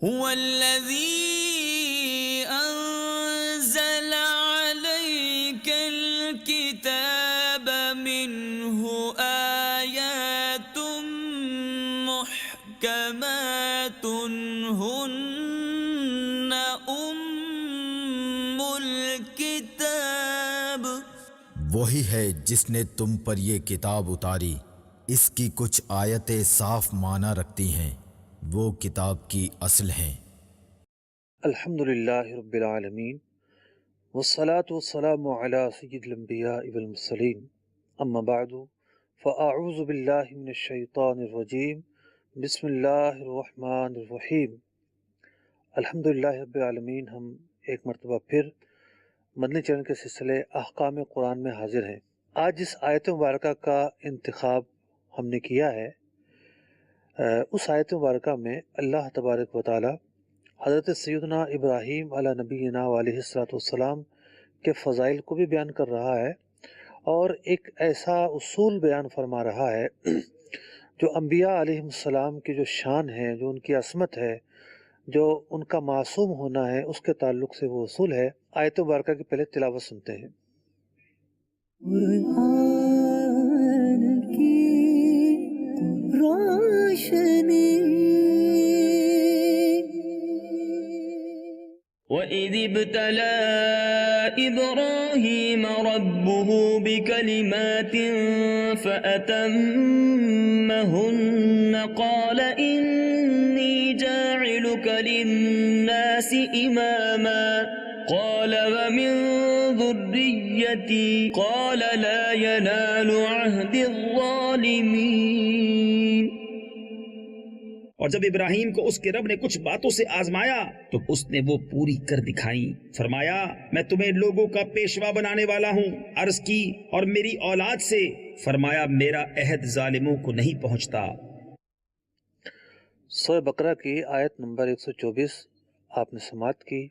هو الذي أنزل عليك الكتاب منه آيات محكمات هن أم الكتاب، وہی ہے جس نے تم پر یہ کتاب اتاری، اس کی کچھ آیتیں صاف معنی رکھتی ہیں، وہ کتاب کی اصل ہیں۔ الحمدللہ رب العالمین والصلاة والسلام علی سید الانبیاء والمرسلین، اما بعد فاعوذ باللہ من الشیطان الرجیم، بسم اللہ الرحمن الرحیم۔ الحمدللہ رب العالمین، ہم ایک مرتبہ پھر مدنی چینل کے سلسلے احکام قرآن میں حاضر ہیں۔ آج جس آیت مبارکہ کا انتخاب ہم نے کیا ہے، اس آیت مبارکہ میں اللہ تبارک و تعالی حضرت سیدنا ابراہیم علیہ نبینا علیہ السلام کے فضائل کو بھی بیان کر رہا ہے، اور ایک ایسا اصول بیان فرما رہا ہے جو انبیاء علیہ السلام کی جو شان ہے، جو ان کی عصمت ہے، جو ان کا معصوم ہونا ہے، اس کے تعلق سے وہ اصول ہے۔ آیت مبارکہ کی پہلے تلاوت سنتے ہیں۔ قرآن کی روشنی، وَإِذِ ابْتَلَى إِبْرَاهِيمَ رَبُّهُ بِكَلِمَاتٍ فَأَتَمَّهُنَّ قَالَ إِنِّي جَاعِلُكَ لِلنَّاسِ إِمَامًا قَالَ وَمِن ذُرِّيَّتِي قَالَ لَا يَنَالُ عَهْدِ الظَّالِمِينَ۔ اور جب ابراہیم کو اس کے رب نے کچھ باتوں سے آزمایا تو اس نے وہ پوری کر دکھائیں۔ فرمایا میں تمہیں لوگوں کا پیشوا بنانے والا ہوں۔ عرض کی اور میری اولاد سے؟ فرمایا میرا عہد ظالموں کو نہیں پہنچتا۔ سورہ بقرہ کی آیت نمبر 124 آپ نے سماعت کی۔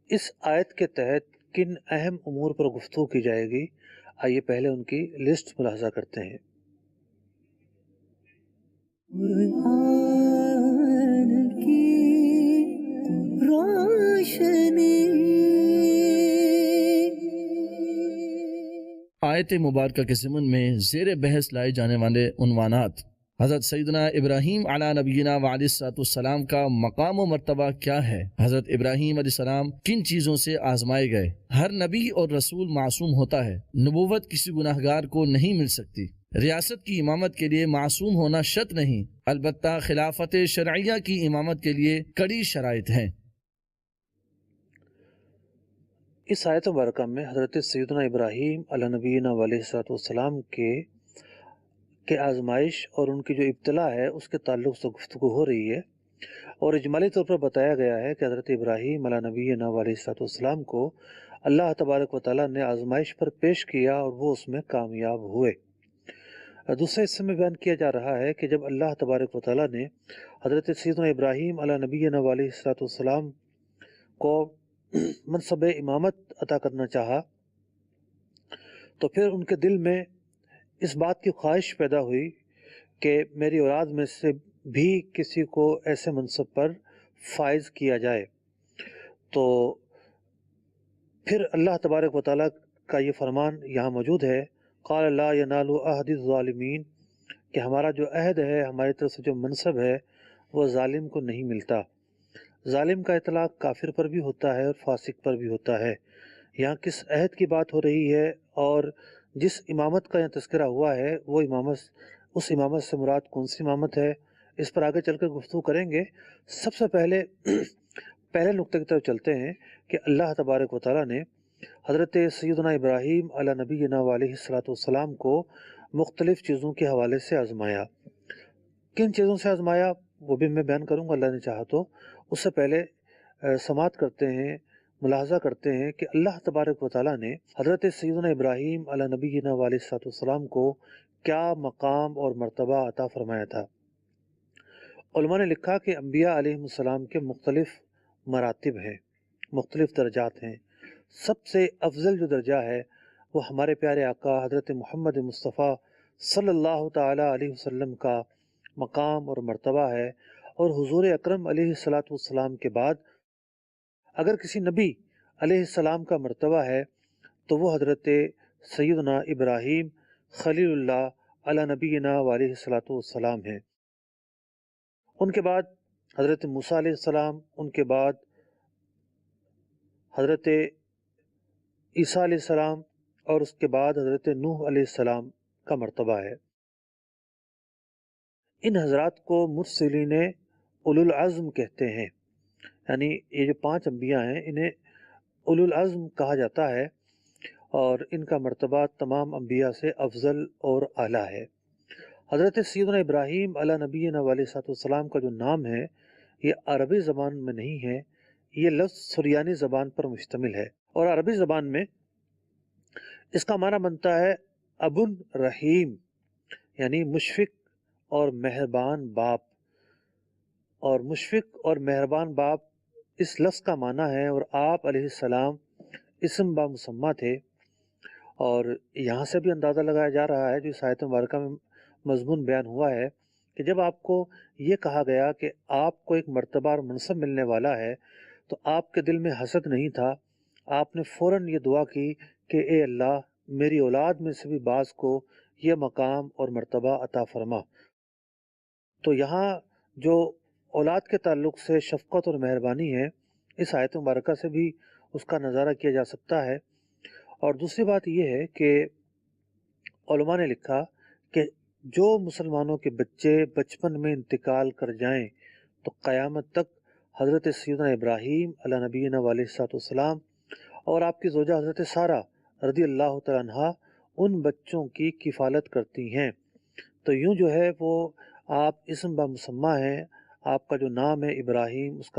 اس آیت کے تحت کن اہم امور پر گفتگو کی جائے گی، آئیے پہلے ان کی لسٹ ملاحظہ کرتے ہیں۔ قرآن کی روشنی۔ آیت مبارکہ کے ضمن میں زیر بحث لائے جانے والے عنوانات: حضرت سیدنا ابراہیم علیہ نبینا علیہ السلام کا مقام و مرتبہ کیا ہے؟ حضرت ابراہیم علیہ السلام کن چیزوں سے آزمائے گئے؟ ہر نبی اور رسول معصوم ہوتا ہے، نبوت کسی گناہگار کو نہیں مل سکتی۔ ریاست کی امامت کے لیے معصوم ہونا شرط نہیں، البتہ خلافت شرعیہ کی امامت کے لیے کڑی شرائط ہیں۔ اس آیت مبارکہ میں حضرت سیدنا ابراہیم علیہ نبینا علیہ السلام کے آزمائش اور ان کی جو ابتلا ہے اس کے تعلق سے گفتگو ہو رہی ہے، اور اجمالی طور پر بتایا گیا ہے کہ حضرت ابراہیم علیہ نبینا علیہ السلام کو اللہ تبارک و تعالیٰ نے آزمائش پر پیش کیا اور وہ اس میں کامیاب ہوئے۔ دوسرے حصے میں بیان کیا جا رہا ہے کہ جب اللہ تبارک و تعالیٰ نے حضرت سیدنا ابراہیم علیہ نبینا علیہ السلام کو منصب امامت عطا کرنا چاہا تو پھر ان کے دل میں اس بات کی خواہش پیدا ہوئی کہ میری اولاد میں سے بھی کسی کو ایسے منصب پر فائز کیا جائے۔ تو پھر اللہ تبارک و تعالیٰ کا یہ فرمان یہاں موجود ہے، قال لا ینال عہد الظالمین، کہ ہمارا جو عہد ہے، ہماری طرف سے جو منصب ہے وہ ظالم کو نہیں ملتا۔ ظالم کا اطلاق کافر پر بھی ہوتا ہے اور فاسق پر بھی ہوتا ہے۔ یہاں کس عہد کی بات ہو رہی ہے اور جس امامت کا یہاں تذکرہ ہوا ہے وہ اس امامت سے مراد کون سی امامت ہے، اس پر آگے چل کر گفتگو کریں گے۔ سب سے پہلے نقطے کی طرف چلتے ہیں کہ اللہ تبارک و تعالیٰ نے حضرت سیدنا ابراہیم علیہ نبینا علیہ السلام کو مختلف چیزوں کے حوالے سے آزمایا۔ کن چیزوں سے آزمایا وہ بھی میں بیان کروں گا اللہ نے چاہا تو۔ اس سے پہلے سماعت کرتے ہیں، ملاحظہ کرتے ہیں کہ اللہ تبارک و تعالیٰ نے حضرت سیدنا ابراہیم علیہ نبینا علیہ السلام کو کیا مقام اور مرتبہ عطا فرمایا تھا۔ علماء نے لکھا کہ انبیاء علیہ السلام کے مختلف مراتب ہیں، مختلف درجات ہیں۔ سب سے افضل جو درجہ ہے وہ ہمارے پیارے آقا حضرت محمد مصطفیٰ صلی اللہ تعالیٰ علیہ وسلم کا مقام اور مرتبہ ہے، اور حضور اکرم علیہ السلام کے بعد اگر کسی نبی علیہ السلام کا مرتبہ ہے تو وہ حضرت سیدنا ابراہیم خلیل اللہ علی نبینا علیہ السلام ہیں۔ ان کے بعد حضرت موسیٰ علیہ السلام، ان کے بعد حضرت عیسیٰ علیہ السلام، اور اس کے بعد حضرت نوح علیہ السلام کا مرتبہ ہے۔ ان حضرات کو مرسلین اولو العزم کہتے ہیں، یعنی یہ جو 5 انبیاء ہیں انہیں اولو العزم کہا جاتا ہے، اور ان کا مرتبہ تمام انبیاء سے افضل اور اعلیٰ ہے۔ حضرت سیدنا ابراہیم علی نبینا علیہ السلام کا جو نام ہے یہ عربی زبان میں نہیں ہے، یہ لفظ سریانی زبان پر مشتمل ہے، اور عربی زبان میں اس کا معنی بنتا ہے ابن رحیم، یعنی مشفق اور مہربان باپ، اور مشفق اور مہربان باپ اس لفظ کا معنی ہے، اور آپ علیہ السلام اسم با مسمہ تھے۔ اور یہاں سے بھی اندازہ لگایا جا رہا ہے جو اس آیت مبارکہ میں مضمون بیان ہوا ہے کہ جب آپ کو یہ کہا گیا کہ آپ کو ایک مرتبہ اور منصب ملنے والا ہے تو آپ کے دل میں حسد نہیں تھا، آپ نے فوراً یہ دعا کی کہ اے اللہ میری اولاد میں سے بھی بعض کو یہ مقام اور مرتبہ عطا فرما۔ تو یہاں جو اولاد کے تعلق سے شفقت اور مہربانی ہے اس آیت مبارکہ سے بھی اس کا نظارہ کیا جا سکتا ہے۔ اور دوسری بات یہ ہے کہ علماء نے لکھا کہ جو مسلمانوں کے بچے بچپن میں انتقال کر جائیں تو قیامت تک حضرت سیدنا ابراہیم علی نبینا علیہ السلام اور آپ کی زوجہ حضرت سارہ رضی اللہ تعالیٰ عنہا ان بچوں کی کفالت کرتی ہیں۔ تو یوں جو ہے وہ آپ اسم با مسمہ ہیں، آپ کا جو نام ہے ابراہیم، اس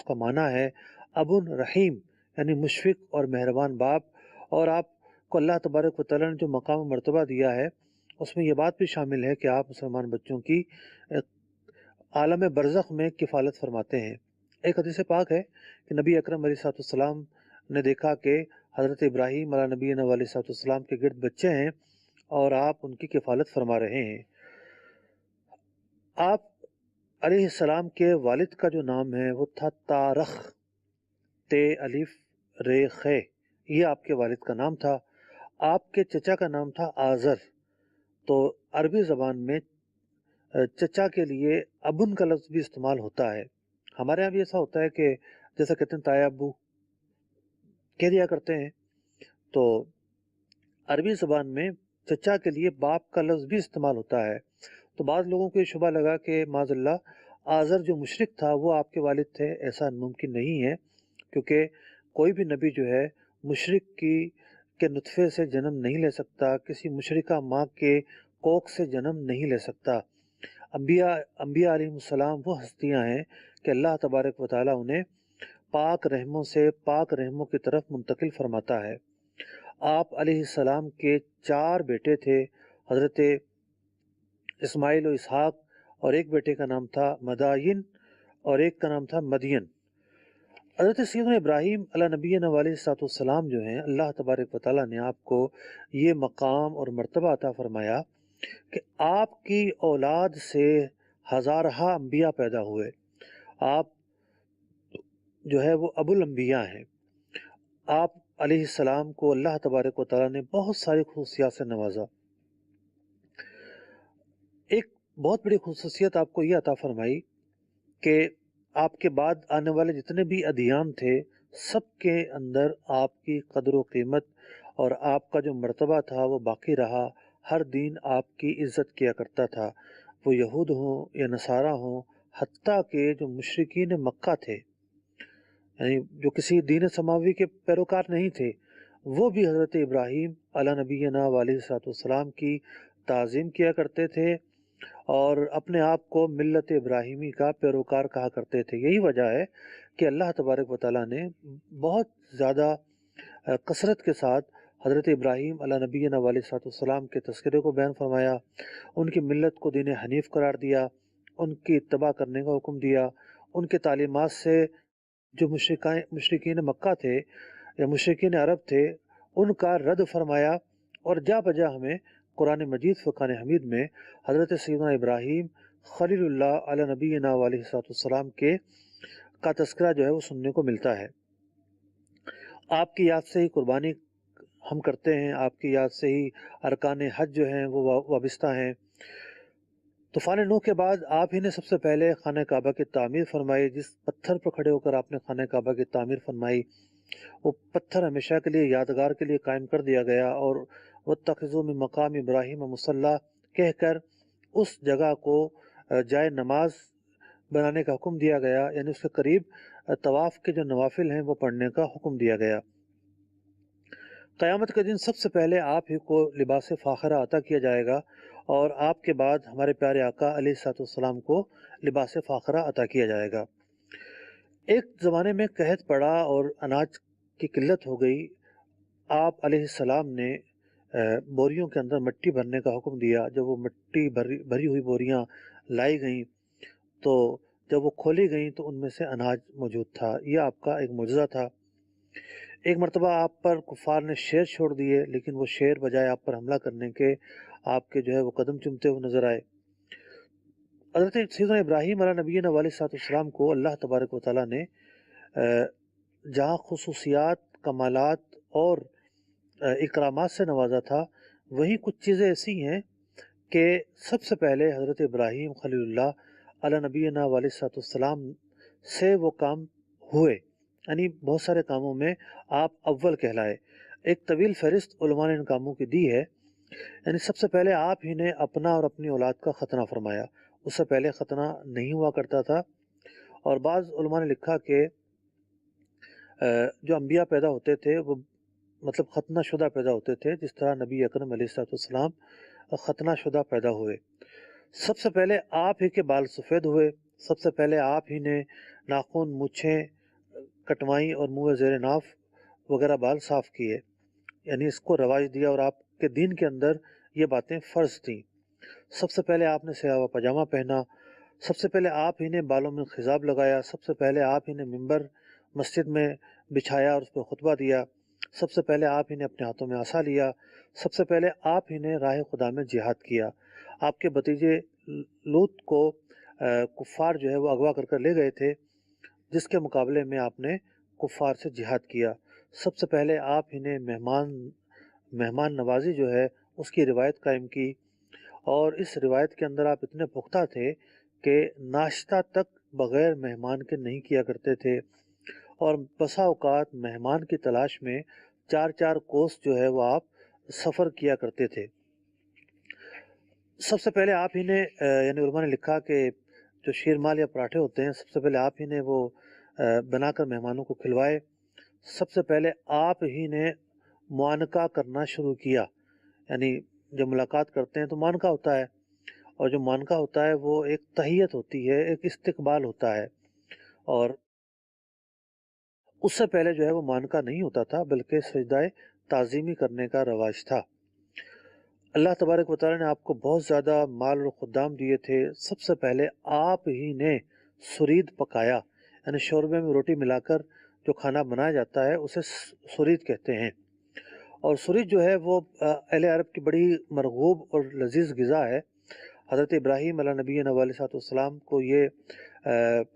کا معنی ہے ابن رحیم، یعنی مشفق اور مہربان باپ، اور آپ کو اللہ تبارک و تعالیٰ نے جو مقام و مرتبہ دیا ہے اس میں یہ بات بھی شامل ہے کہ آپ مسلمان بچوں کی عالم برزخ میں کفالت فرماتے ہیں۔ ایک حدیث پاک ہے کہ نبی اکرم علیہ السلام نے دیکھا کہ حضرت ابراہیم علیہ نبینا علیہ السلام کے گرد بچے ہیں اور آپ ان کی کفالت فرما رہے ہیں۔ آپ علیہ السلام کے والد کا جو نام ہے وہ تھا تارخ، تے الف رے خے، یہ آپ کے والد کا نام تھا۔ آپ کے چچا کا نام تھا آزر۔ تو عربی زبان میں چچا کے لیے ابن کا لفظ بھی استعمال ہوتا ہے۔ ہمارے یہاں بھی ایسا ہوتا ہے کہ جیسا کہتے ہیں تایا ابو کہہ دیا کرتے ہیں، تو عربی زبان میں چچا کے لیے باپ کا لفظ بھی استعمال ہوتا ہے۔ تو بعض لوگوں کو یہ شبہ لگا کہ معاذ اللہ آزر جو مشرک تھا وہ آپ کے والد تھے، ایسا ممکن نہیں ہے، کیونکہ کوئی بھی نبی جو ہے مشرک کے نطفے سے جنم نہیں لے سکتا، کسی مشرکہ ماں کے کوکھ سے جنم نہیں لے سکتا۔ انبیاء علیہ السلام وہ ہستیاں ہیں کہ اللہ تبارک و تعالیٰ انہیں پاک رحموں سے پاک رحموں کی طرف منتقل فرماتا ہے۔ آپ علیہ السلام کے 4 بیٹے تھے، حضرت اسماعیل و اسحاق، اور ایک بیٹے کا نام تھا مدائن اور ایک کا نام تھا مدین۔ حضرت سیدنا ابراہیم علیہ نبینا علیہ السلام جو ہیں اللہ تبارک و تعالیٰ نے آپ کو یہ مقام اور مرتبہ عطا فرمایا کہ آپ کی اولاد سے ہزارہا انبیاء پیدا ہوئے۔ آپ جو ہے وہ ابو الانبیاء ہیں۔ آپ علیہ السلام کو اللہ تبارک و تعالیٰ نے بہت ساری خصوصیات سے نوازا۔ ایک بہت بڑی خصوصیت آپ کو یہ عطا فرمائی کہ آپ کے بعد آنے والے جتنے بھی ادیان تھے سب کے اندر آپ کی قدر و قیمت اور آپ کا جو مرتبہ تھا وہ باقی رہا۔ ہر دین آپ کی عزت کیا کرتا تھا، وہ یہود ہوں یا نصارہ ہوں، حتیٰ کہ جو مشرکین مکہ تھے، یعنی جو کسی دین سماوی کے پیروکار نہیں تھے، وہ بھی حضرت ابراہیم علیہ نبینا علیہ السلام کی تعظیم کیا کرتے تھے اور اپنے آپ کو ملت ابراہیمی کا پیروکار کہا کرتے تھے۔ یہی وجہ ہے کہ اللہ تبارک و تعالیٰ نے بہت زیادہ کثرت کے ساتھ حضرت ابراہیم علیہ نبینا علیہ السلام کے تذکرے کو بیان فرمایا، ان کی ملت کو دین حنیف قرار دیا، ان کی اتباع کرنے کا حکم دیا، ان کے تعلیمات سے جو مشرکین مکہ تھے یا مشرکین عرب تھے ان کا رد فرمایا، اور جا بجا ہمیں قرآن مجید فرقان حمید میں حضرت سیدنا ابراہیم خلیل اللہ علی نبینا علیہ السلام کے کا تذکرہ جو ہے وہ سننے کو ملتا ہے۔ آپ کی یاد سے ہی قربانی ہم کرتے ہیں، آپ کی یاد سے ہی ارکان حج جو ہیں وہ وابستہ ہیں۔ طوفان نوح کے بعد آپ ہی نے سب سے پہلے خانہ کعبہ کی تعمیر فرمائی۔ جس پتھر پر کھڑے ہو کر آپ نے خانہ کعبہ کی تعمیر فرمائی، وہ پتھر ہمیشہ کے لیے یادگار کے لیے قائم کر دیا گیا، اور وَاتَّخِذُوا مِن مَقَامِ إِبْرَاهِيمَ مُصَلًّى کہہ کر اس جگہ کو جائے نماز بنانے کا حکم دیا گیا، یعنی اس کے قریب طواف کے جو نوافل ہیں وہ پڑھنے کا حکم دیا گیا۔ قیامت کے دن سب سے پہلے آپ ہی کو لباس فاخرہ عطا کیا جائے گا، اور آپ کے بعد ہمارے پیارے آقا علیہ السلام کو لباس فاخرہ عطا کیا جائے گا۔ ایک زمانے میں قحط پڑا اور اناج کی قلت ہو گئی۔ آپ علیہ السلام نے بوریوں کے اندر مٹی بھرنے کا حکم دیا۔ جب وہ مٹی بھری ہوئی بوریاں لائی گئیں تو جب وہ کھولی گئیں تو ان میں سے اناج موجود تھا۔ یہ آپ کا ایک معجزہ تھا۔ ایک مرتبہ آپ پر کفار نے شیر چھوڑ دیے، لیکن وہ شیر بجائے آپ پر حملہ کرنے کے آپ کے جو ہے وہ قدم چومتے ہوئے نظر آئے۔ حضرت سیدنا ابراہیم علیہ نبینا علیہ السلام کو اللہ تبارک و تعالیٰ نے جہاں خصوصیات، کمالات اور اکرامات سے نوازا تھا، وہیں کچھ چیزیں ایسی ہیں کہ سب سے پہلے حضرت ابراہیم خلیل اللہ علیہ نبینا علیہ السلام سے وہ کام ہوئے، یعنی بہت سارے کاموں میں آپ اول کہلائے۔ ایک طویل فہرست علماء نے ان کاموں کی دی ہے، یعنی سب سے پہلے آپ ہی نے اپنا اور اپنی اولاد کا ختنہ فرمایا۔ اس سے پہلے ختنہ نہیں ہوا کرتا تھا، اور بعض علماء نے لکھا کہ جو انبیاء پیدا ہوتے تھے وہ مطلب ختنہ شدہ پیدا ہوتے تھے، جس طرح نبی اکرم علیہ السلام ختنہ شدہ پیدا ہوئے۔ سب سے پہلے آپ ہی کے بال سفید ہوئے، سب سے پہلے آپ ہی نے ناخن، مونچھیں کٹوائیں اور منہ زیر ناف وغیرہ بال صاف کیے، یعنی اس کو رواج دیا، اور آپ کے دین کے اندر یہ باتیں فرض تھیں۔ سب سے پہلے آپ نے سیاہ پاجامہ پہنا، سب سے پہلے آپ ہی نے بالوں میں خضاب لگایا، سب سے پہلے آپ ہی نے ممبر مسجد میں بچھایا اور اس پہ خطبہ دیا، سب سے پہلے آپ ہی نے اپنے ہاتھوں میں عصا لیا، سب سے پہلے آپ ہی نے راہ خدا میں جہاد کیا۔ آپ کے بھتیجے لوط کو کفار جو ہے وہ اغوا کر کر لے گئے تھے، جس کے مقابلے میں آپ نے کفار سے جہاد کیا۔ سب سے پہلے آپ ہی نے مہمان نوازی جو ہے اس کی روایت قائم کی، اور اس روایت کے اندر آپ اتنے پختہ تھے کہ ناشتہ تک بغیر مہمان کے نہیں کیا کرتے تھے، اور بسا اوقات مہمان کی تلاش میں 4 کوس جو ہے وہ آپ سفر کیا کرتے تھے۔ سب سے پہلے آپ ہی نے یعنی علماء نے لکھا کہ جو شیرمال یا پراٹھے ہوتے ہیں، سب سے پہلے آپ ہی نے وہ بنا کر مہمانوں کو کھلوائے۔ سب سے پہلے آپ ہی نے معانقہ کرنا شروع کیا، یعنی جب ملاقات کرتے ہیں تو معانقہ ہوتا ہے، اور جو معانقہ ہوتا ہے وہ ایک تحیت ہوتی ہے، ایک استقبال ہوتا ہے، اور اس سے پہلے جو ہے وہ معانقہ نہیں ہوتا تھا بلکہ سجدہ تعظیمی کرنے کا رواج تھا۔ اللہ تبارک و تعالیٰ نے آپ کو بہت زیادہ مال اور خدام دیے تھے۔ سب سے پہلے آپ ہی نے سرید پکایا، یعنی شوربے میں روٹی ملا کر جو کھانا بنایا جاتا ہے اسے سرید کہتے ہیں، اور سرید جو ہے وہ اہل عرب کی بڑی مرغوب اور لذیذ غذا ہے۔ حضرت ابراہیم علیہ نبینا علیہ السلام کو یہ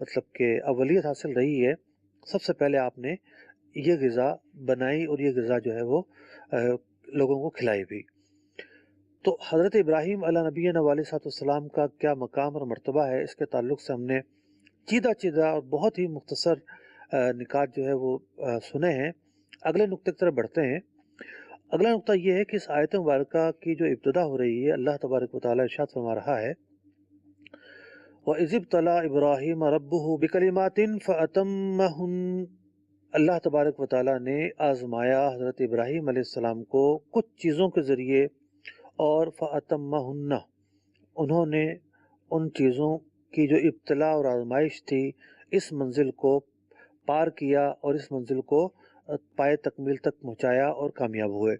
مطلب کہ اولیت حاصل رہی ہے، سب سے پہلے آپ نے یہ غذا بنائی اور یہ غذا جو ہے وہ لوگوں کو کھلائی بھی۔ تو حضرت ابراہیم علیہ نبینا علیہ السلام کا کیا مقام اور مرتبہ ہے، اس کے تعلق سے ہم نے چیدہ اور بہت ہی مختصر نکات جو ہے وہ سنے ہیں۔ اگلے نقطے کی طرف بڑھتے ہیں۔ اگلا نقطہ یہ ہے کہ اس آیت مبارکہ کی جو ابتدا ہو رہی ہے، اللہ تبارک و تعالیٰ ارشاد فرما رہا ہے وَإِذِ ابْتَلَىٰ إِبْرَاهِيمَ رَبُّهُ بِكَلِمَاتٍ فَأَتَمَّهُنَّ، اللہ تبارک و تعالیٰ نے آزمایا حضرت ابراہیم علیہ السلام کو کچھ چیزوں کے ذریعے، اور فَأَتَمَّهُنَّ، انہوں نے ان چیزوں کی جو ابتلا اور آزمائش تھی اس منزل کو پار کیا، اور اس منزل کو پائے تکمیل تک پہنچایا اور کامیاب ہوئے۔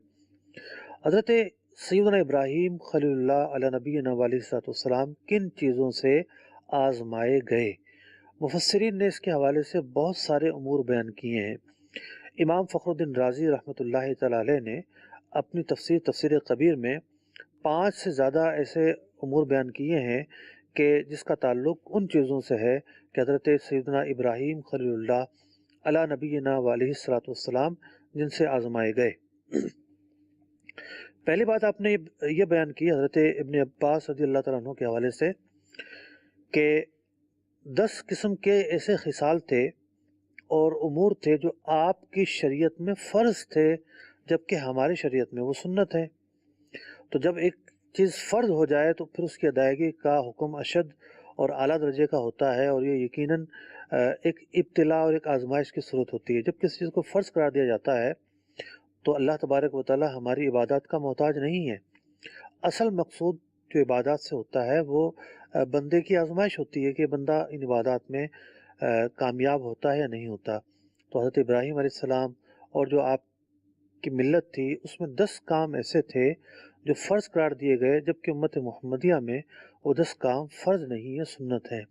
حضرت سیدنا ابراہیم خلیل اللہ علیہ نبینا علیہ السلام کن چیزوں سے آزمائے گئے؟ مفسرین نے اس کے حوالے سے بہت سارے امور بیان کیے ہیں۔ امام فخر الدین رازی رحمۃ اللہ تعالی علیہ نے اپنی تفسیر کبیر میں 5 سے زیادہ ایسے امور بیان کیے ہیں کہ جس کا تعلق ان چیزوں سے ہے کہ حضرت سیدنا ابراہیم خلیل اللہ علی نبینا علیہ الصلوۃ والسلام جن سے آزمائے گئے۔ پہلی بات آپ نے یہ بیان کی حضرت ابن عباس رضی اللہ تعالیٰ عنہ کے حوالے سے کہ 10 قسم کے ایسے خصال تھے اور امور تھے جو آپ کی شریعت میں فرض تھے جبکہ ہماری شریعت میں وہ سنت ہے۔ تو جب ایک چیز فرض ہو جائے تو پھر اس کی ادائیگی کا حکم اشد اور اعلیٰ درجے کا ہوتا ہے، اور یہ یقیناً ایک ابتلا اور ایک آزمائش کی صورت ہوتی ہے۔ جب کسی چیز کو فرض قرار دیا جاتا ہے تو اللہ تبارک و تعالی ہماری عبادات کا محتاج نہیں ہے۔ اصل مقصود جو عبادات سے ہوتا ہے وہ بندے کی آزمائش ہوتی ہے کہ بندہ ان عبادات میں کامیاب ہوتا ہے یا نہیں ہوتا۔ تو حضرت ابراہیم علیہ السلام اور جو آپ کی ملت تھی اس میں 10 کام ایسے تھے جو فرض قرار دیے گئے، جبکہ امت محمدیہ میں وہ 10 کام فرض نہیں ہے، سنت ہے۔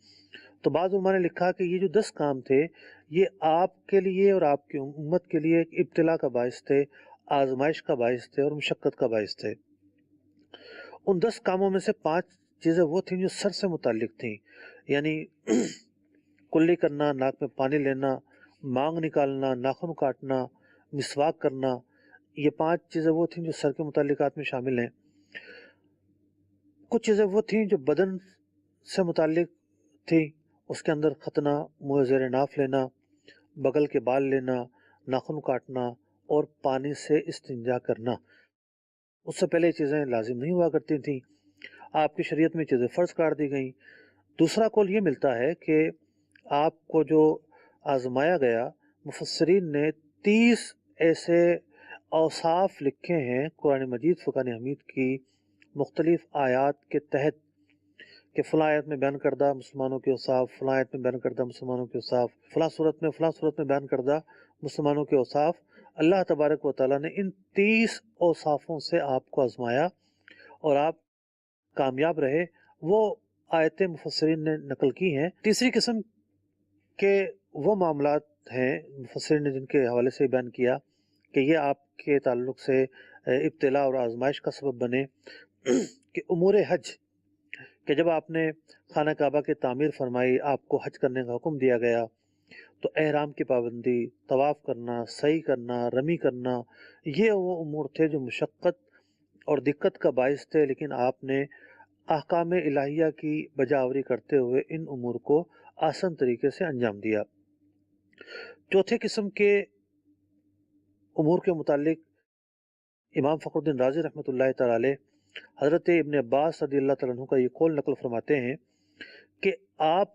تو بعض علماء نے لکھا کہ یہ جو 10 کام تھے یہ آپ کے لیے اور آپ کی امت کے لیے ایک ابتلا کا باعث تھے، آزمائش کا باعث تھے اور مشقت کا باعث تھے۔ ان 10 کاموں میں سے 5 چیزیں وہ تھیں جو سر سے متعلق تھیں، یعنی کلی کرنا، ناک میں پانی لینا، مانگ نکالنا، ناخن کاٹنا، مسواک کرنا، یہ 5 چیزیں وہ تھیں جو سر کے متعلقات میں شامل ہیں۔ کچھ چیزیں وہ تھیں جو بدن سے متعلق تھیں، اس کے اندر ختنہ، منہ زیر ناف لینا، بغل کے بال لینا، ناخن کاٹنا اور پانی سے استنجا کرنا۔ اس سے پہلے یہ چیزیں لازم نہیں ہوا کرتی تھیں، آپ کی شریعت میں چیزیں فرض قرار دی گئیں۔ دوسرا قول یہ ملتا ہے کہ آپ کو جو آزمایا گیا، مفسرین نے 30 ایسے اوصاف لکھے ہیں قرآن مجید فرقان حمید کی مختلف آیات کے تحت کہ فلاں آیت میں بیان کردہ مسلمانوں کے اوصاف، فلاں آیت میں بیان کردہ مسلمانوں کے اوصاف، فلاں صورت میں بیان کردہ مسلمانوں کے اوصاف۔ اللہ تبارک و تعالیٰ نے ان 30 اوصافوں سے آپ کو آزمایا اور آپ کامیاب رہے، وہ آیتیں مفسرین نے نقل کی ہیں۔ تیسری قسم کے وہ معاملات ہیں مفسرین نے جن کے حوالے سے بیان کیا کہ یہ آپ کے تعلق سے ابتلا اور آزمائش کا سبب بنے کہ امور حج، کہ جب آپ نے خانہ کعبہ کی تعمیر فرمائی، آپ کو حج کرنے کا حکم دیا گیا، تو احرام کی پابندی، طواف کرنا، سعی کرنا، رمی کرنا، یہ وہ امور تھے جو مشقت اور دقت کا باعث تھے، لیکن آپ نے احکام الہیہ کی بجاوری کرتے ہوئے ان امور کو آسان طریقے سے انجام دیا۔ چوتھے قسم کے امور کے متعلق امام فخر الدین رازی رحمۃ اللہ تعالی علیہ حضرت ابن عباس رضی اللہ تعالیٰ عنہ کا یہ قول نقل فرماتے ہیں کہ آپ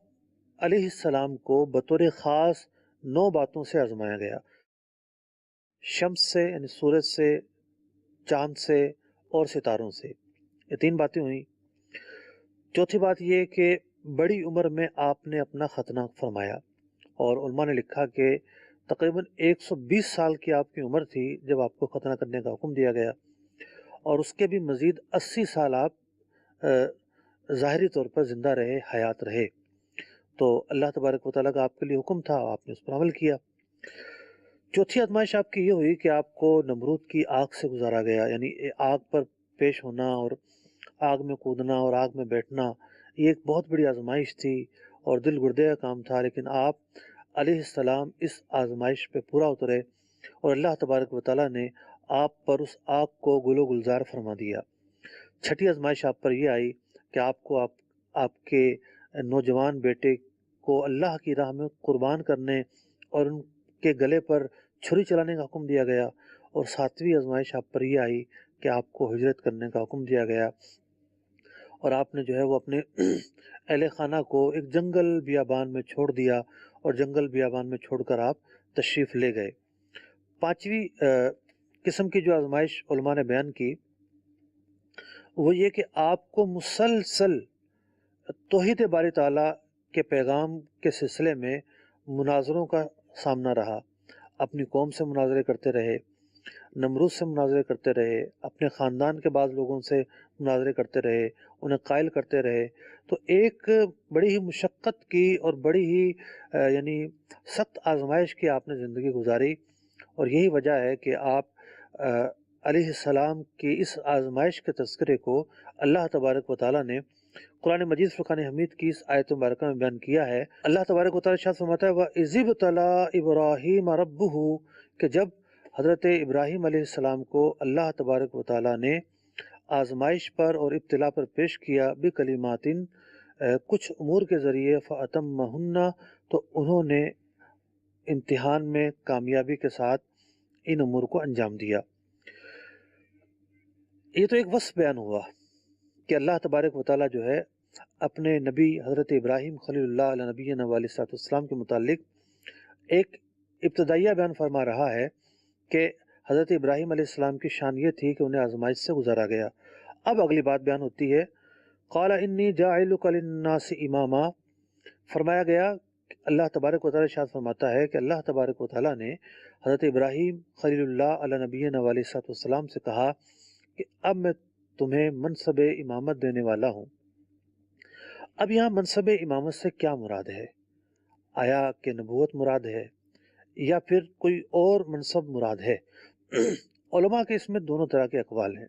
علیہ السلام کو بطور خاص 9 باتوں سے آزمایا گیا، شمس سے یعنی سورج سے، چاند سے اور ستاروں سے۔ یہ 3 باتیں ہوئیں۔ چوتھی بات یہ کہ بڑی عمر میں آپ نے اپنا ختنہ فرمایا، اور علماء نے لکھا کہ تقریباً 120 سال کی آپ کی عمر تھی جب آپ کو ختنہ کرنے کا حکم دیا گیا، اور اس کے بھی مزید 80 سال آپ ظاہری طور پر زندہ رہے، حیات رہے۔ تو اللہ تبارک و تعالیٰ کا آپ کے لیے حکم تھا، آپ نے اس پر عمل کیا۔ چوتھی آزمائش آپ کی یہ ہوئی کہ آپ کو نمرود کی آگ سے گزارا گیا، یعنی آگ پر پیش ہونا اور آگ میں کودنا اور آگ میں بیٹھنا، یہ ایک بہت بڑی آزمائش تھی اور دل گردے کا کام تھا، لیکن آپ علیہ السلام اس آزمائش پہ پورا اترے اور اللہ تبارک و تعالیٰ نے آپ پر اس آگ کو گل و گلزار فرما دیا۔ چھٹی آزمائش آپ پر یہ آئی کہ آپ کو آپ کے نوجوان بیٹے کو اللہ کی راہ میں قربان کرنے اور ان کے گلے پر چھری چلانے کا حکم دیا گیا، اور 7ویں آزمائش آپ پر یہ آئی کہ آپ کو ہجرت کرنے کا حکم دیا گیا، اور آپ نے جو ہے وہ اپنے اہل خانہ کو ایک جنگل بیابان میں چھوڑ دیا، اور جنگل بیابان میں چھوڑ کر آپ تشریف لے گئے۔ 5ویں قسم کی جو آزمائش علماء نے بیان کی وہ یہ کہ آپ کو مسلسل توحید باری تعالیٰ کے پیغام کے سلسلے میں مناظروں کا سامنا رہا، اپنی قوم سے مناظرے کرتے رہے، نمرود سے مناظرے کرتے رہے، اپنے خاندان کے بعض لوگوں سے مناظرے کرتے رہے، انہیں قائل کرتے رہے۔ تو ایک بڑی ہی مشقت کی اور بڑی ہی یعنی سخت آزمائش کی آپ نے زندگی گزاری، اور یہی وجہ ہے کہ آپ علیہ السلام کی اس آزمائش کے تذکرے کو اللہ تبارک و تعالیٰ نے قرآن مجید فرقان حمید کی اس آیت مبارکہ میں بیان کیا ہے۔ اللہ تبارک و تعالیٰ ارشاد فرماتا ہے وَإِذِ ابْتَلَىٰ إِبْرَاهِيمَ رَبُّهُ، کہ جب حضرت ابراہیم علیہ السلام کو اللہ تبارک و تعالیٰ نے آزمائش پر اور ابتلا پر پیش کیا بکلماتن، کچھ امور کے ذریعے، فَأَتَمَّهُنَّ، تو انہوں نے امتحان میں کامیابی کے ساتھ ان امور کو انجام دیا۔ یہ تو ایک وصف بیان ہوا کہ اللہ تبارک و تعالیٰ جو ہے اپنے نبی حضرت ابراہیم خلیل اللہ علیہ نبینا علیہ الصلوۃ والسلام کے متعلق ایک ابتدائیہ بیان فرما رہا ہے کہ حضرت ابراہیم علیہ السلام کی شان یہ تھی کہ انہیں آزمائش سے گزارا گیا۔ اب اگلی بات بیان ہوتی ہے قال انی جاعلک للناس اماما، فرمایا گیا اللہ تبارک و تعالیٰ ارشاد فرماتا ہے کہ اللہ تبارک و تعالیٰ نے حضرت ابراہیم خلیل اللہ علیہ نبینا علیہ الصلوۃ والسلام سے کہا کہ اب میں تمہیں منصب امامت دینے والا ہوں۔ اب یہاں منصب امامت سے کیا مراد ہے؟ آیا کہ نبوت مراد ہے یا پھر کوئی اور منصب مراد ہے؟ علماء کے اس میں دونوں طرح کے اقوال ہیں،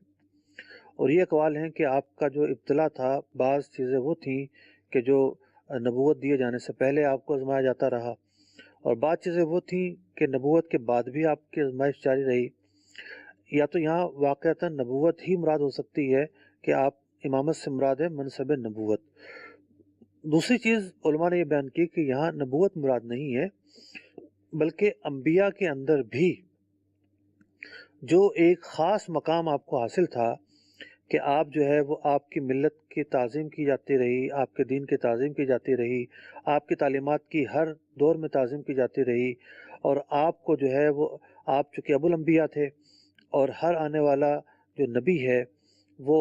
اور یہ اقوال ہیں کہ آپ کا جو ابتلا تھا، بعض چیزیں وہ تھیں کہ جو نبوت دیے جانے سے پہلے آپ کو آزمایا جاتا رہا، اور بعض چیزیں وہ تھیں کہ نبوت کے بعد بھی آپ کی آزمائش جاری رہی۔ یا تو یہاں واقعتاً نبوت ہی مراد ہو سکتی ہے کہ آپ امامت سے مراد ہے منصب نبوت۔ دوسری چیز علماء نے یہ بیان کی کہ یہاں نبوت مراد نہیں ہے، بلکہ انبیاء کے اندر بھی جو ایک خاص مقام آپ کو حاصل تھا کہ آپ جو ہے وہ آپ کی ملت کی تعظیم کی جاتی رہی، آپ کے دین کی تعظیم کی جاتی رہی، آپ کی تعلیمات کی ہر دور میں تعظیم کی جاتی رہی، اور آپ کو جو ہے وہ آپ چونکہ ابو الانبیاء تھے، اور ہر آنے والا جو نبی ہے وہ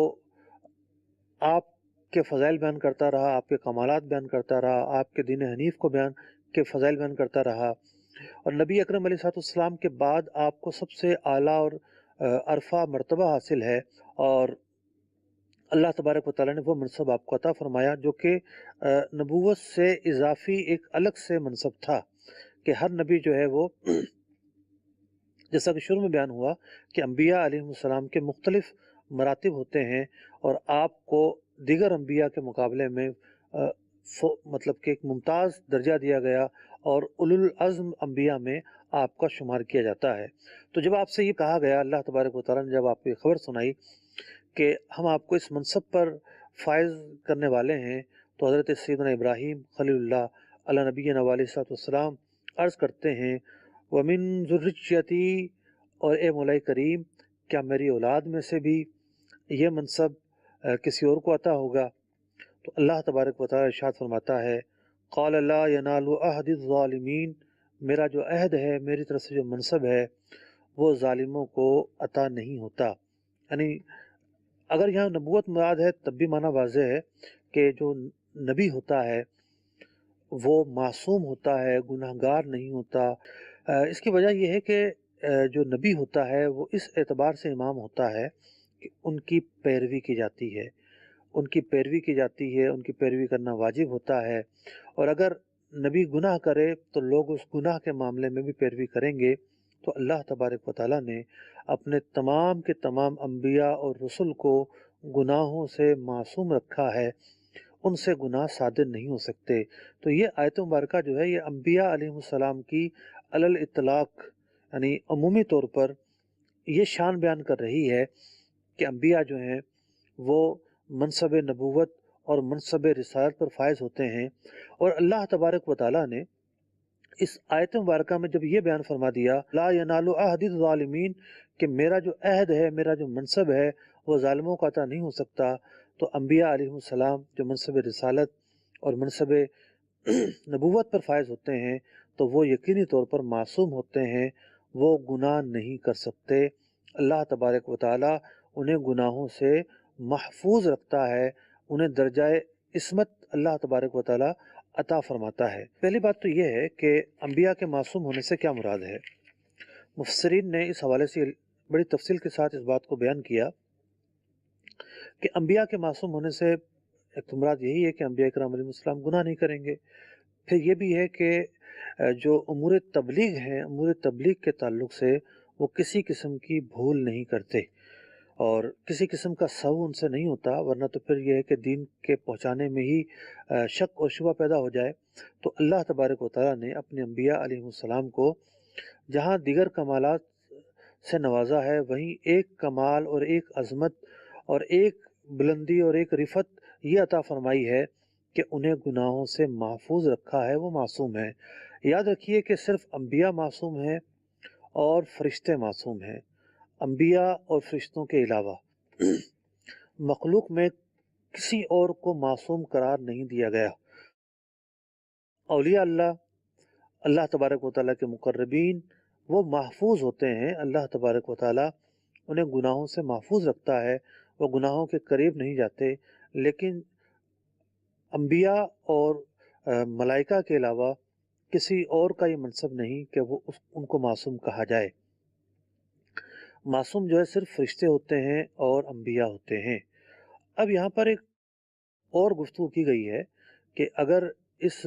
آپ کے فضائل بیان کرتا رہا، آپ کے کمالات بیان کرتا رہا، آپ کے دین حنیف کو بیان کے فضائل بیان کرتا رہا، اور نبی اکرم علیہ السلام کے بعد آپ کو سب سے اعلیٰ اور عرفہ مرتبہ حاصل ہے، اور اللہ تبارک و تعالیٰ نے وہ منصب آپ کو عطا فرمایا جو کہ نبوت سے اضافی ایک الگ سے منصب تھا کہ ہر نبی جو ہے وہ جیسا کہ شروع میں بیان ہوا کہ انبیاء علیہ السلام کے مختلف مراتب ہوتے ہیں، اور آپ کو دیگر انبیاء کے مقابلے میں مطلب کہ ایک ممتاز درجہ دیا گیا، اور اولو العزم انبیاء میں آپ کا شمار کیا جاتا ہے۔ تو جب آپ سے یہ کہا گیا، اللہ تبارک و تعالیٰ نے جب آپ کو یہ خبر سنائی کہ ہم آپ کو اس منصب پر فائز کرنے والے ہیں، تو حضرت سیدنا ابراہیم خلیل اللہ علیہ نبینا علیہ السلام عرض کرتے ہیں وَمِن ذُرِّيَّتِي، اور اے مولا کریم کیا میری اولاد میں سے بھی یہ منصب کسی اور کو عطا ہوگا؟ تو اللہ تبارک و تعالیٰ ارشاد فرماتا ہے قَالَ لَا يَنَالُ عَهْدِ الظَّالِمِينَ، میرا جو عہد ہے، میری طرف سے جو منصب ہے، وہ ظالموں کو عطا نہیں ہوتا۔ یعنی اگر یہاں نبوت مراد ہے تب بھی معنی واضح ہے کہ جو نبی ہوتا ہے وہ معصوم ہوتا ہے، گناہ گار نہیں ہوتا۔ اس کی وجہ یہ ہے کہ جو نبی ہوتا ہے وہ اس اعتبار سے امام ہوتا ہے کہ ان کی پیروی کی جاتی ہے، ان کی پیروی کی جاتی ہے، ان کی پیروی کرنا واجب ہوتا ہے، اور اگر نبی گناہ کرے تو لوگ اس گناہ کے معاملے میں بھی پیروی کریں گے۔ تو اللہ تبارک و تعالیٰ نے اپنے تمام کے تمام انبیاء اور رسل کو گناہوں سے معصوم رکھا ہے، ان سے گناہ صادر نہیں ہو سکتے۔ تو یہ آیت مبارکہ جو ہے یہ انبیاء علیہ السلام کی علی الاطلاق یعنی عمومی طور پر یہ شان بیان کر رہی ہے کہ انبیاء جو ہیں وہ منصب نبوت اور منصب رسالت پر فائز ہوتے ہیں، اور اللہ تبارک و تعالیٰ نے اس آیت مبارکہ میں جب یہ بیان فرما دیا لا ینال عہد الظالمین کہ میرا جو عہد ہے، میرا جو منصب ہے وہ ظالموں کا عطا نہیں ہو سکتا، تو انبیاء علیہ السلام جو منصب رسالت اور منصب نبوت پر فائز ہوتے ہیں تو وہ یقینی طور پر معصوم ہوتے ہیں، وہ گناہ نہیں کر سکتے۔ اللہ تبارک و تعالیٰ انہیں گناہوں سے محفوظ رکھتا ہے، انہیں درجہ عصمت اللہ تبارک و تعالیٰ عطا فرماتا ہے۔ پہلی بات تو یہ ہے کہ انبیاء کے معصوم ہونے سے کیا مراد ہے۔ مفسرین نے اس حوالے سے بڑی تفصیل کے ساتھ اس بات کو بیان کیا کہ انبیاء کے معصوم ہونے سے ایک تو مراد یہی ہے کہ انبیاء کرام علیہ السلام گناہ نہیں کریں گے، پھر یہ بھی ہے کہ جو امور تبلیغ ہیں، امور تبلیغ کے تعلق سے وہ کسی قسم کی بھول نہیں کرتے، اور کسی قسم کا سہو ان سے نہیں ہوتا، ورنہ تو پھر یہ ہے کہ دین کے پہنچانے میں ہی شک اور شبہ پیدا ہو جائے۔ تو اللہ تبارک و تعالیٰ نے اپنے انبیاء علیہ السلام کو جہاں دیگر کمالات سے نوازا ہے، وہیں ایک کمال اور ایک عظمت اور ایک بلندی اور ایک رفت یہ عطا فرمائی ہے کہ انہیں گناہوں سے محفوظ رکھا ہے، وہ معصوم ہیں۔ یاد رکھیے کہ صرف انبیاء معصوم ہیں اور فرشتے معصوم ہیں۔ انبیاء اور فرشتوں کے علاوہ مخلوق میں کسی اور کو معصوم قرار نہیں دیا گیا۔ اولیاء اللہ تبارک و تعالیٰ کے مقربین وہ محفوظ ہوتے ہیں، اللہ تبارک و تعالیٰ انہیں گناہوں سے محفوظ رکھتا ہے، وہ گناہوں کے قریب نہیں جاتے۔ لیکن انبیاء اور ملائکہ کے علاوہ کسی اور کا یہ منصب نہیں کہ وہ ان کو معصوم کہا جائے۔ معصوم جو ہے صرف فرشتے ہوتے ہیں اور انبیاء ہوتے ہیں۔ اب یہاں پر ایک اور گفتگو کی گئی ہے کہ اگر اس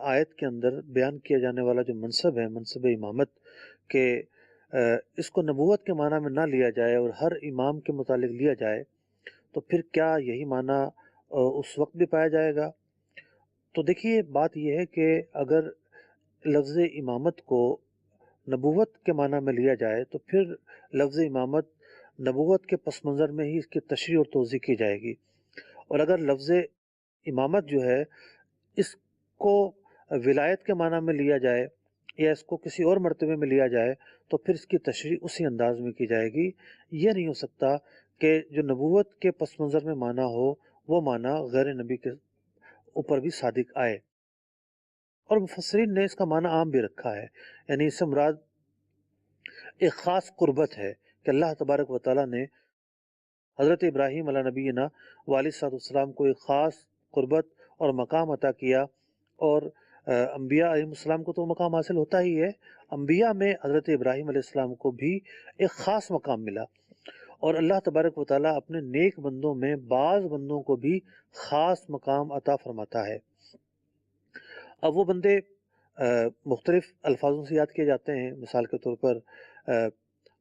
آیت کے اندر بیان کیا جانے والا جو منصب ہے، منصب امامت، کہ اس کو نبوت کے معنی میں نہ لیا جائے اور ہر امام کے متعلق لیا جائے، تو پھر کیا یہی معنی اس وقت بھی پایا جائے گا؟ تو دیکھیے بات یہ ہے کہ اگر لفظ امامت کو نبوت کے معنی میں لیا جائے تو پھر لفظ امامت نبوت کے پس منظر میں ہی اس کی تشریح اور توضیح کی جائے گی، اور اگر لفظ امامت جو ہے اس کو ولایت کے معنی میں لیا جائے یا اس کو کسی اور مرتبے میں لیا جائے تو پھر اس کی تشریح اسی انداز میں کی جائے گی۔ یہ نہیں ہو سکتا کہ جو نبوت کے پس منظر میں معنی ہو وہ معنی غیر نبی کے اوپر بھی صادق آئے۔ اور مفسرین نے اس کا معنی عام بھی رکھا ہے، یعنی اس سے مراد ایک خاص قربت ہے کہ اللہ تبارک و تعالیٰ نے حضرت ابراہیم علیہ نبینا علیہ السلام کو ایک خاص قربت اور مقام عطا کیا، اور انبیاء علیہ السلام کو تو مقام حاصل ہوتا ہی ہے، انبیاء میں حضرت ابراہیم علیہ السلام کو بھی ایک خاص مقام ملا، اور اللہ تبارک و تعالیٰ اپنے نیک بندوں میں بعض بندوں کو بھی خاص مقام عطا فرماتا ہے۔ اب وہ بندے مختلف الفاظوں سے یاد کیے جاتے ہیں، مثال کے طور پر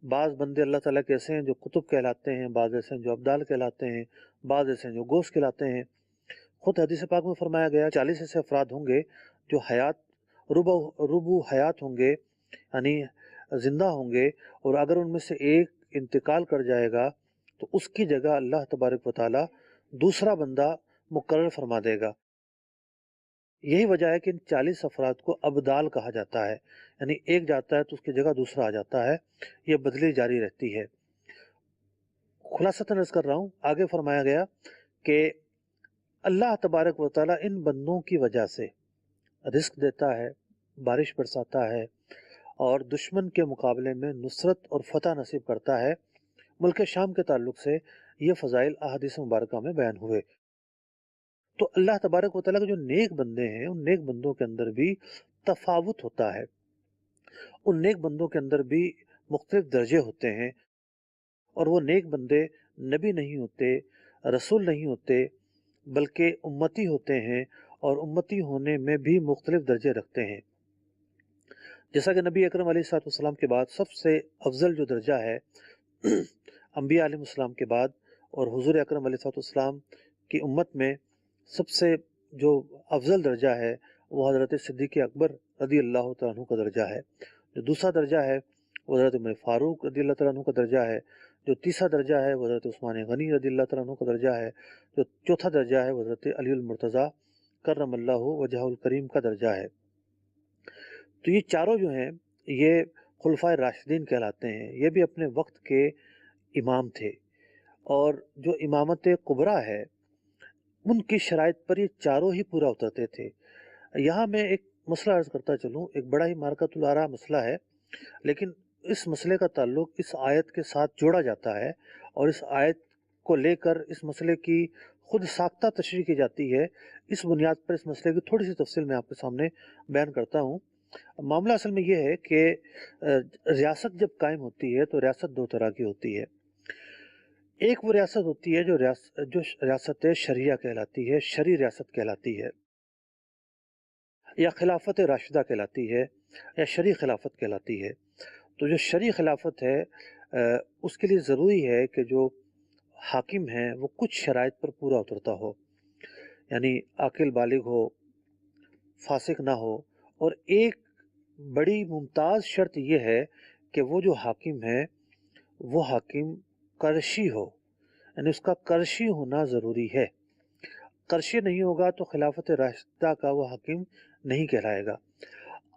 بعض بندے اللہ تعالیٰ کے ایسے ہیں جو کتب کہلاتے ہیں، بعض ایسے ہیں جو ابدال کہلاتے ہیں، بعض ایسے ہیں جو گوشت کہلاتے ہیں۔ خود حدیث پاک میں فرمایا گیا 40 ایسے افراد ہوں گے جو ربو حیات ہوں گے، یعنی زندہ ہوں گے، اور اگر ان میں سے ایک انتقال کر جائے گا تو اس کی جگہ اللہ تبارک و تعالیٰ دوسرا بندہ مقرر فرما دے گا۔ یہی وجہ ہے کہ ان 40 افراد کو ابدال کہا جاتا ہے، یعنی ایک جاتا ہے تو اس کی جگہ دوسرا آ جاتا ہے، یہ بدلی جاری رہتی ہے۔ خلاصتاً عرض کر رہا ہوں، آگے فرمایا گیا کہ اللہ تبارک و تعالیٰ ان بندوں کی وجہ سے رزق دیتا ہے، بارش برساتا ہے، اور دشمن کے مقابلے میں نصرت اور فتح نصیب کرتا ہے۔ ملک شام کے تعلق سے یہ فضائل احادیث مبارکہ میں بیان ہوئے۔ تو اللہ تبارک و تعالیٰ کے جو نیک بندے ہیں ان نیک بندوں کے اندر بھی تفاوت ہوتا ہے، ان نیک بندوں کے اندر بھی مختلف درجے ہوتے ہیں، اور وہ نیک بندے نبی نہیں ہوتے، رسول نہیں ہوتے، بلکہ امتی ہوتے ہیں، اور امتی ہونے میں بھی مختلف درجے رکھتے ہیں۔ جیسا کہ نبی اکرم علیہ السلام کے بعد سب سے افضل جو درجہ ہے انبیاء علیہ السلام کے بعد، اور حضور اکرم علیہ السلام کی امت میں سب سے جو افضل درجہ ہے وہ حضرت صدیق اکبر رضی اللہ تعالیٰ عنہ کا درجہ ہے۔ جو دوسرا درجہ ہے وہ حضرت عمر فاروق رضی اللہ تعالیٰ عنہ کا درجہ ہے۔ جو تیسرا درجہ ہے وہ حضرت عثمان غنی رضی اللہ تعالیٰ عنہ کا درجہ ہے۔ جو چوتھا درجہ ہے وہ حضرت علی المرتضیٰ کرم اللہ وجہہ الکریم کا درجہ ہے۔ تو یہ چاروں جو ہیں یہ خلفائے راشدین کہلاتے ہیں، یہ بھی اپنے وقت کے امام تھے، اور جو امامت کبریٰ ہے ان کی شرائط پر یہ چاروں ہی پورا اترتے تھے۔ یہاں میں ایک مسئلہ عرض کرتا چلوں، ایک بڑا ہی مارکۃ الآراء مسئلہ ہے، لیکن اس مسئلے کا تعلق اس آیت کے ساتھ جوڑا جاتا ہے، اور اس آیت کو لے کر اس مسئلے کی خود ساختہ تشریح کی جاتی ہے۔ اس بنیاد پر اس مسئلے کی تھوڑی سی تفصیل میں آپ کے سامنے بیان کرتا ہوں۔ معاملہ اصل میں یہ ہے کہ ریاست جب قائم ہوتی ہے تو ریاست دو طرح کی ہوتی ہے۔ ایک وہ ریاست ہوتی ہے جو ریاست شرعیہ کہلاتی ہے، شرعی ریاست کہلاتی ہے، یا خلافت راشدہ کہلاتی ہے، یا شرعی خلافت کہلاتی ہے۔ تو جو شرعی خلافت ہے اس کے لیے ضروری ہے کہ جو حاکم ہیں وہ کچھ شرائط پر پورا اترتا ہو، یعنی عاقل بالغ ہو، فاسق نہ ہو، اور ایک بڑی ممتاز شرط یہ ہے کہ وہ جو حاکم ہے وہ حاکم کرشی ہو، یعنی اس کا کرشی ہونا ضروری ہے۔ کرشی نہیں ہوگا تو خلافت راشدہ کا وہ حاکم نہیں کہلائے گا۔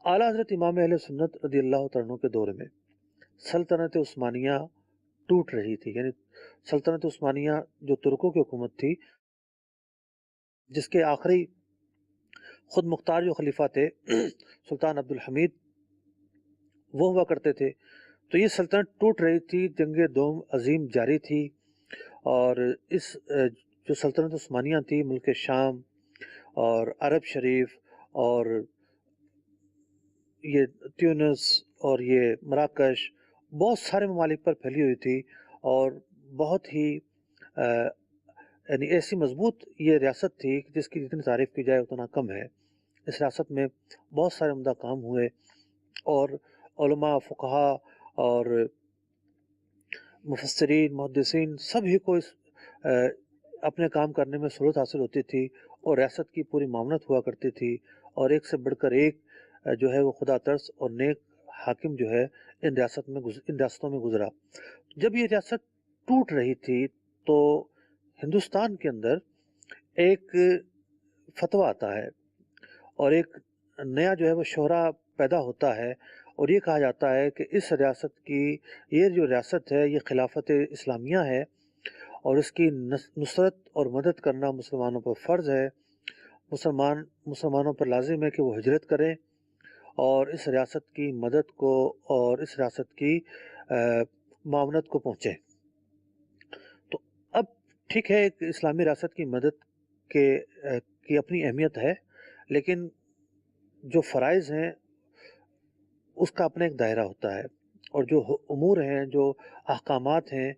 اعلیٰ حضرت امام اہل سنت رضی اللہ تعالیٰ عنہ کے دور میں سلطنت عثمانیہ ٹوٹ رہی تھی، یعنی سلطنت عثمانیہ جو ترکوں کی حکومت تھی، جس کے آخری خود مختار جو خلیفہ تھے سلطان عبد الحمید وہ ہوا کرتے تھے، تو یہ سلطنت ٹوٹ رہی تھی، جنگ دوم عظیم جاری تھی، اور اس جو سلطنت عثمانیہ تھی ملک شام اور عرب شریف اور یہ تیونس اور یہ مراکش بہت سارے ممالک پر پھیلی ہوئی تھی، اور بہت ہی یعنی ایسی مضبوط یہ ریاست تھی کہ جس کی جتنی تعریف کی جائے اتنا کم ہے۔ اس ریاست میں بہت سارے عمدہ کام ہوئے، اور علماء، فقہا اور مفسرین، محدثین سبھی کو اس اپنے کام کرنے میں سہولت حاصل ہوتی تھی، اور ریاست کی پوری معاونت ہوا کرتی تھی، اور ایک سے بڑھ کر ایک جو ہے وہ خدا ترس اور نیک حاکم جو ہے ان ریاستوں میں گزرا۔ جب یہ ریاست ٹوٹ رہی تھی تو ہندوستان کے اندر ایک فتویٰ آتا ہے، اور ایک نیا جو ہے وہ شعرا پیدا ہوتا ہے، اور یہ کہا جاتا ہے کہ اس ریاست کی یہ جو ریاست ہے یہ خلافت اسلامیہ ہے، اور اس کی نصرت اور مدد کرنا مسلمانوں پر فرض ہے۔ مسلمانوں پر لازم ہے کہ وہ ہجرت کریں اور اس ریاست کی مدد کو اور اس ریاست کی معاونت کو پہنچیں۔ تو اب ٹھیک ہے، ایک اسلامی ریاست کی مدد کی اپنی اہمیت ہے، لیکن جو فرائض ہیں اس کا اپنا ایک دائرہ ہوتا ہے، اور جو امور ہیں، جو احکامات ہیں،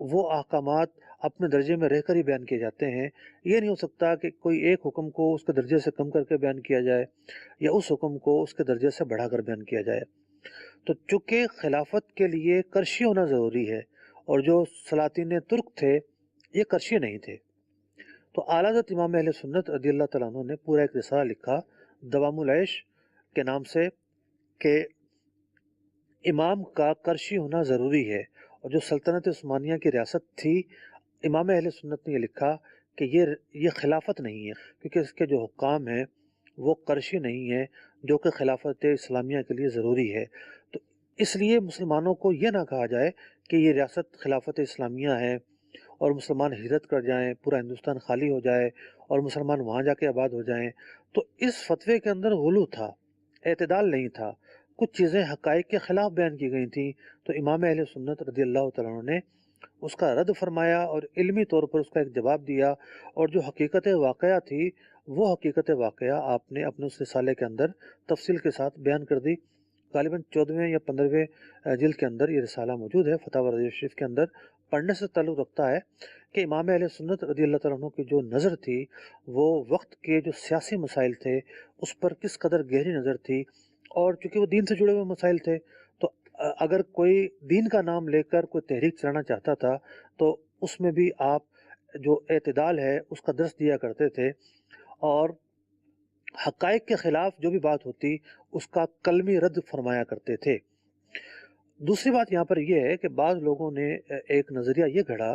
وہ احکامات اپنے درجے میں رہ کر ہی بیان کیے جاتے ہیں۔ یہ نہیں ہو سکتا کہ کوئی ایک حکم کو اس کے درجے سے کم کر کے بیان کیا جائے، یا اس حکم کو اس کے درجے سے بڑھا کر بیان کیا جائے۔ تو چونکہ خلافت کے لیے کرشی ہونا ضروری ہے، اور جو سلاطین ترک تھے یہ کرشی نہیں تھے، تو اعلیٰ حضرت امام اہل سنت رضی اللہ تعالیٰ عنہ نے پورا ایک رسالہ لکھا دوام العیش کے نام سے، کہ امام کا کرشی ہونا ضروری ہے۔ اور جو سلطنت عثمانیہ کی ریاست تھی، امام اہل سنت نے یہ لکھا کہ یہ خلافت نہیں ہے، کیونکہ اس کے جو حکام ہیں وہ کرشی نہیں ہے، جو کہ خلافت اسلامیہ کے لیے ضروری ہے۔ تو اس لیے مسلمانوں کو یہ نہ کہا جائے کہ یہ ریاست خلافت اسلامیہ ہے اور مسلمان ہجرت کر جائیں، پورا ہندوستان خالی ہو جائے اور مسلمان وہاں جا کے آباد ہو جائیں۔ تو اس فتوے کے اندر غلو تھا، اعتدال نہیں تھا، کچھ چیزیں حقائق کے خلاف بیان کی گئی تھیں، تو امام اہل سنت رضی اللہ تعالیٰ عنہ نے اس کا رد فرمایا اور علمی طور پر اس کا ایک جواب دیا، اور جو حقیقت واقعہ تھی وہ حقیقت واقعہ آپ نے اپنے اس رسالے کے اندر تفصیل کے ساتھ بیان کر دی۔ غالباً 14ویں یا 15ویں جلد کے اندر یہ رسالہ موجود ہے، فتاوی رضی شریف کے اندر پڑھنے سے تعلق رکھتا ہے کہ امام اہل سنت رضی اللہ تعالیٰ عنہ کی جو نظر تھی وہ وقت کے جو سیاسی مسائل تھے اس پر کس قدر گہری نظر تھی، اور چونکہ وہ دین سے جڑے ہوئے مسائل تھے، تو اگر کوئی دین کا نام لے کر کوئی تحریک چلانا چاہتا تھا تو اس میں بھی آپ جو اعتدال ہے اس کا درس دیا کرتے تھے، اور حقائق کے خلاف جو بھی بات ہوتی اس کا کلمی رد فرمایا کرتے تھے۔ دوسری بات یہاں پر یہ ہے کہ بعض لوگوں نے ایک نظریہ یہ گھڑا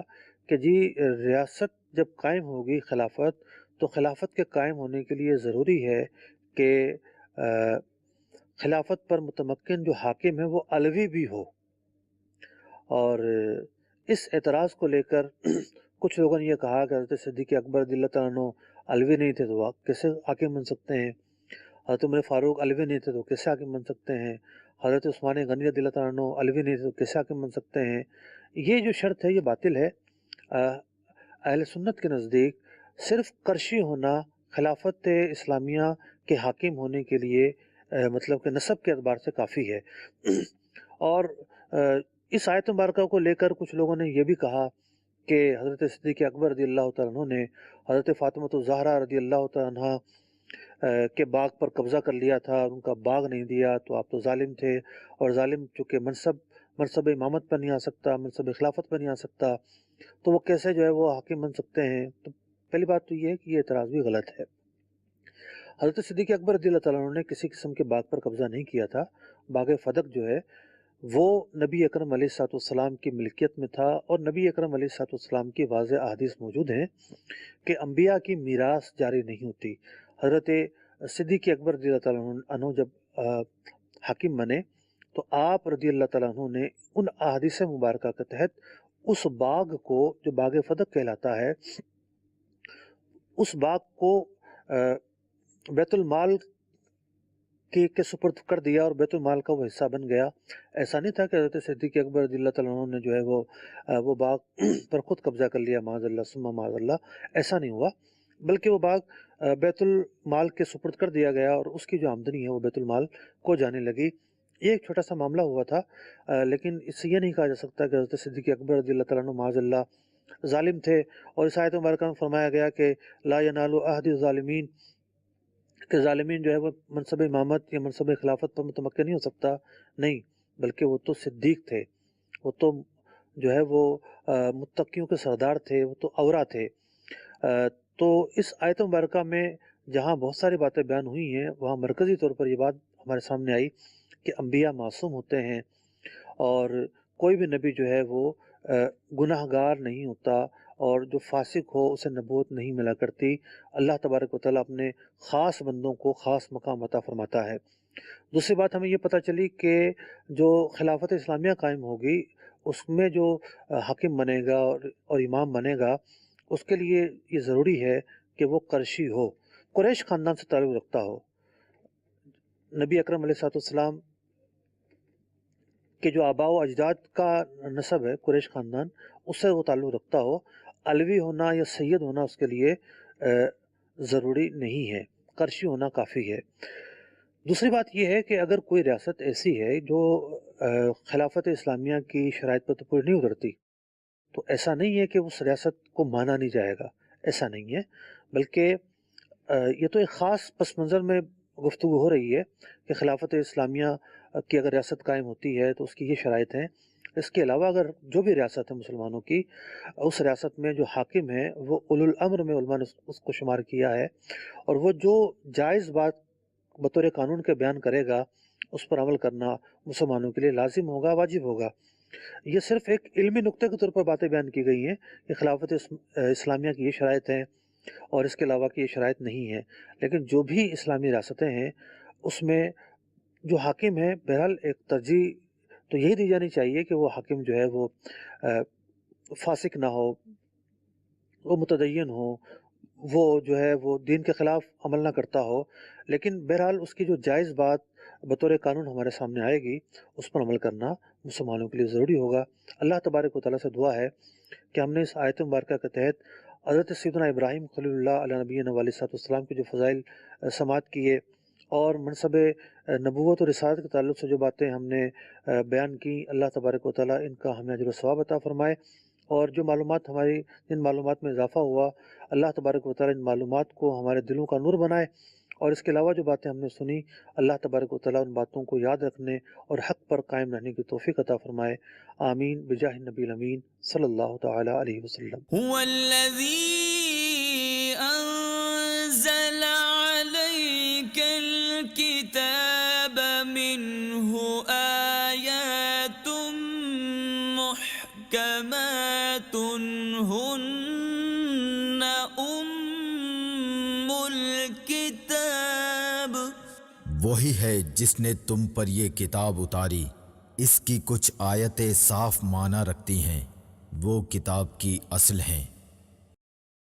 کہ جی ریاست جب قائم ہوگی خلافت، تو خلافت کے قائم ہونے کے لیے ضروری ہے کہ خلافت پر متمکن جو حاکم ہے وہ علوی بھی ہو، اور اس اعتراض کو لے کر کچھ لوگوں نے یہ کہا کہ حضرت صدیق اکبر رضی اللہ تعالیٰ عنہ علوی نہیں تھے تو وہ کیسے حاکم بن سکتے ہیں، حضرت عمر فاروق علوی نہیں تھے تو کیسے حاکم بن سکتے ہیں، حضرت عثمان غنی رضی اللہ تعالیٰ عنہ علوی نہیں تھے تو کیسے حاکم بن سکتے ہیں۔ یہ جو شرط ہے یہ باطل ہے۔ اہل سنت کے نزدیک صرف کرشی ہونا خلافت اسلامیہ کے حاکم ہونے کے لیے مطلب کہ نسب کے اعتبار سے کافی ہے۔ اور اس آیت مبارکہ کو لے کر کچھ لوگوں نے یہ بھی کہا کہ حضرت صدیق اکبر رضی اللہ تعالیٰ عنہ نے حضرت فاطمہ الزہرا رضی اللہ تعالیٰ عنہ کہ باغ پر قبضہ کر لیا تھا اور ان کا باغ نہیں دیا تو آپ تو ظالم تھے، اور ظالم چونکہ منصب امامت پر نہیں آ سکتا، منصب خلافت پر نہیں آ سکتا، تو وہ کیسے جو ہے وہ حاکم بن سکتے ہیں؟ تو پہلی بات تو یہ ہے کہ یہ اعتراض بھی غلط ہے۔ حضرت صدیق اکبر رضی اللہ تعالیٰ عنہ نے کسی قسم کے باغ پر قبضہ نہیں کیا تھا۔ باغ فدق جو ہے وہ نبی اکرم علیہ الصلوۃ والسلام کی ملکیت میں تھا، اور نبی اکرم علیہ الصلوۃ والسلام کی واضح احادیث موجود ہیں کہ انبیاء کی میراث جاری نہیں ہوتی۔ حضرت صدیق اکبر رضی اللہ تعالیٰ عنہ جب حاکم بنے تو آپ رضی اللہ تعالیٰ عنہ نے ان احادیث مبارکہ کے تحت اس باغ کو جو باغ فدق کہلاتا ہے، اس باغ کو بیت المال کے سپرد کر دیا اور بیت المال کا وہ حصہ بن گیا۔ ایسا نہیں تھا کہ حضرت صدیق اکبر رضی اللہ تعالیٰ عنہ نے جو ہے وہ باغ پر خود قبضہ کر لیا، معاذ اللہ ثم معاذ اللہ، ایسا نہیں ہوا، بلکہ وہ باغ بیت المال کے سپرد کر دیا گیا اور اس کی جو آمدنی ہے وہ بیت المال کو جانے لگی۔ یہ ایک چھوٹا سا معاملہ ہوا تھا، لیکن اس سے یہ نہیں کہا جا سکتا کہ حضرت صدیق اکبر رضی اللہ تعالیٰ عنہ معاذ اللہ ظالم تھے، اور اس آیت مبارکہ میں فرمایا گیا کہ لا ینال عہد الظالمین، کہ ظالمین جو ہے وہ منصب امامت یا منصب خلافت پر متمکن نہیں ہو سکتا، نہیں، بلکہ وہ تو صدیق تھے، وہ تو جو ہے وہ متقیوں کے سردار تھے، وہ تو اورا تھے۔ تو اس آیت مبارکہ میں جہاں بہت ساری باتیں بیان ہوئی ہیں، وہاں مرکزی طور پر یہ بات ہمارے سامنے آئی کہ انبیاء معصوم ہوتے ہیں، اور کوئی بھی نبی جو ہے وہ گناہ گار نہیں ہوتا، اور جو فاسق ہو اسے نبوت نہیں ملا کرتی۔ اللہ تبارک و تعالیٰ اپنے خاص بندوں کو خاص مقام عطا فرماتا ہے۔ دوسری بات ہمیں یہ پتہ چلی کہ جو خلافت اسلامیہ قائم ہوگی اس میں جو حاکم بنے گا اور امام بنے گا، اس کے لیے یہ ضروری ہے کہ وہ قرشی ہو، قریش خاندان سے تعلق رکھتا ہو۔ نبی اکرم علیہ الصلوۃ والسلام کہ جو آباء و اجداد کا نسب ہے قریش خاندان، اس سے وہ تعلق رکھتا ہو۔ علوی ہونا یا سید ہونا اس کے لیے ضروری نہیں ہے، قرشی ہونا کافی ہے۔ دوسری بات یہ ہے کہ اگر کوئی ریاست ایسی ہے جو خلافت اسلامیہ کی شرائط پر تو پوری نہیں اترتی، تو ایسا نہیں ہے کہ اس ریاست کو مانا نہیں جائے گا، ایسا نہیں ہے، بلکہ یہ تو ایک خاص پس منظر میں گفتگو ہو رہی ہے کہ خلافت اسلامیہ کی اگر ریاست قائم ہوتی ہے تو اس کی یہ شرائط ہیں۔ اس کے علاوہ اگر جو بھی ریاست ہے مسلمانوں کی، اس ریاست میں جو حاکم ہے وہ اولو الامر میں علماء نے اس کو شمار کیا ہے، اور وہ جو جائز بات بطور قانون کے بیان کرے گا اس پر عمل کرنا مسلمانوں کے لیے لازم ہوگا، واجب ہوگا۔ یہ صرف ایک علمی نقطے کے طور پر باتیں بیان کی گئی ہیں کہ خلافت اسلامیہ کی یہ شرائط ہیں اور اس کے علاوہ کی یہ شرائط نہیں ہیں، لیکن جو بھی اسلامی ریاستیں ہیں اس میں جو حاکم ہے بہرحال ایک ترجیح تو یہی دی جانی چاہیے کہ وہ حاکم جو ہے وہ فاسق نہ ہو، وہ متدین ہو، وہ جو ہے وہ دین کے خلاف عمل نہ کرتا ہو، لیکن بہرحال اس کی جو جائز بات بطور قانون ہمارے سامنے آئے گی اس پر عمل کرنا مسلمانوں کے لیے ضروری ہوگا۔ اللہ تبارک و تعالیٰ سے دعا ہے کہ ہم نے اس آیت مبارکہ کے تحت حضرت سیدنا ابراہیم خلیل اللہ علیہ نبینا علیہ السلام کے جو فضائل سماعت کیے، اور منصب نبوت اور رسالت کے تعلق سے جو باتیں ہم نے بیان کی، اللہ تبارک و تعالیٰ ان کا ہمیں اجر و ثواب عطا فرمائے، اور جو معلومات جن معلومات میں اضافہ ہوا، اللہ تبارک و تعالیٰ ان معلومات کو ہمارے دلوں کا نور بنائے، اور اس کے علاوہ جو باتیں ہم نے سنی، اللہ تبارک و تعالیٰ ان باتوں کو یاد رکھنے اور حق پر قائم رہنے کی توفیق عطا فرمائے۔ آمین بجاہ النبی الامین صلی اللہ تعالی علیہ وسلم۔ هو الذي أنزل عليك الكتاب منه آيات محكمات هن أم الكتاب، وہی ہے جس نے تم پر یہ کتاب اتاری، اس کی کچھ آیتیں صاف معنی رکھتی ہیں، وہ کتاب کی اصل ہیں۔